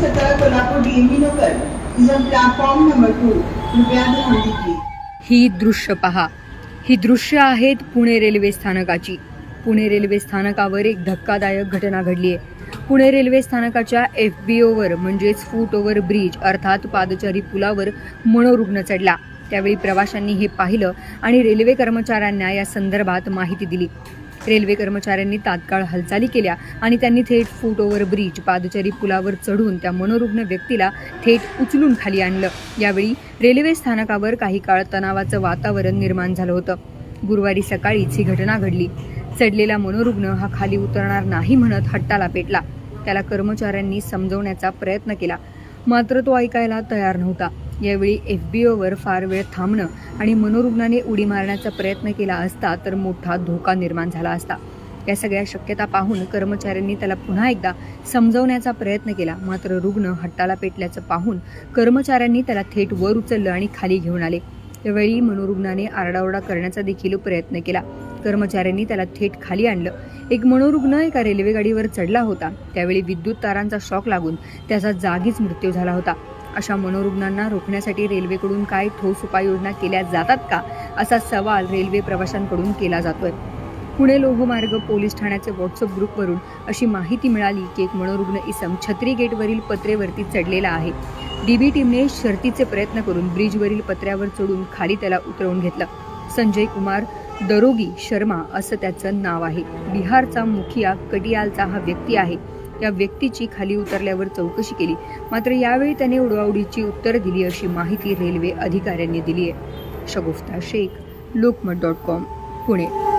17 Kolhapur DMV local is on platform number 2. कृपया ध्यान दीजिए. ही दृश्य पहा. ही दृश्य आहेत पुणे रेल्वे स्थानकाची. पुणे रेल्वे स्थानकावर एक धक्कादायक घटना घडली आहे. पुणे रेल्वे स्थानकाच्या FBOवर म्हणजेच फूट ओव्हर ब्रिज अर्थात पादचारी पुलावर मनोरुग्ण चढला. त्यावेळी प्रवाशांनी हे पाहिलं आणि रेल्वे कर्मचाऱ्यांना या संदर्भात माहिती दिली. रेल्वे कर्मचाऱ्यांनी तात्काळ हालचाली केल्या आणि त्यांनी थेट फूट ओव्हर ब्रिज पादचारी पुलावर चढून त्या मनोरुग्ण व्यक्तीला थेट उचलून खाली आणलं. यावेळी रेल्वे स्थानकावर काही काळ तणावाचं वातावरण निर्माण झालं होतं. गुरुवारी सकाळीच ही घटना घडली. चढलेला मनोरुग्ण हा खाली उतरणार नाही म्हणत हट्टाला पेटला. त्याला कर्मचाऱ्यांनी समजवण्याचा प्रयत्न केला, मात्र तो ऐकायला तयार नव्हता. यावेळी FBOवर फार वेळ थांबणं आणि मनोरुग्णाने उडी मारण्याचा प्रयत्न केला असता तर मोठा धोका निर्माण झाला असता. या सगळ्या शक्यता पाहून कर्मचाऱ्यांनी त्याला पुन्हा एकदा समजवण्याचा प्रयत्न केला, मात्र रुग्ण हट्टाला पेटल्याचं पाहून कर्मचाऱ्यांनी त्याला थेट वर उचललं आणि खाली घेऊन आले. यावेळी मनोरुग्णाने आरडाओरडा करण्याचा देखील प्रयत्न केला. कर्मचाऱ्यांनी त्याला थेट खाली आणलं. एक मनोरुग्ण एका रेल्वेगाडीवर चढला होता. त्यावेळी विद्युत तारांचा शॉक लागून त्याचा जागीच मृत्यू झाला होता. अशा मनोरुग्णांना रोखण्यासाठी रेल्वेकडून काय ठोस उपाययोजना केल्या जातात का, असा सवाल रेल्वे प्रवाशांकडून केला जातोय. पुणे लोहमार्ग पोलीस ठाण्याचे व्हॉट्सअप ग्रुपवरून अशी माहिती मिळाली की एक मनोरुग्ण इसम छत्री गेटवरील पत्रेवरती चढलेला आहे. DB टीमने शर्थीचे प्रयत्न करून ब्रिजवरील पत्र्यावर चढून खाली त्याला उतरवून घेतलं. संजय कुमार दरोगी शर्मा असं त्याचं नाव आहे. बिहारचा मुखिया कटियालचा हा व्यक्ती आहे. या व्यक्तीची खाली उतरल्यावर चौकशी केली, मात्र यावेळी त्याने उडवाउडीची उत्तरं दिली अशी माहिती रेल्वे अधिकाऱ्यांनी दिली आहे. शगुफ्ता शेख, लोकमत.com, पुणे.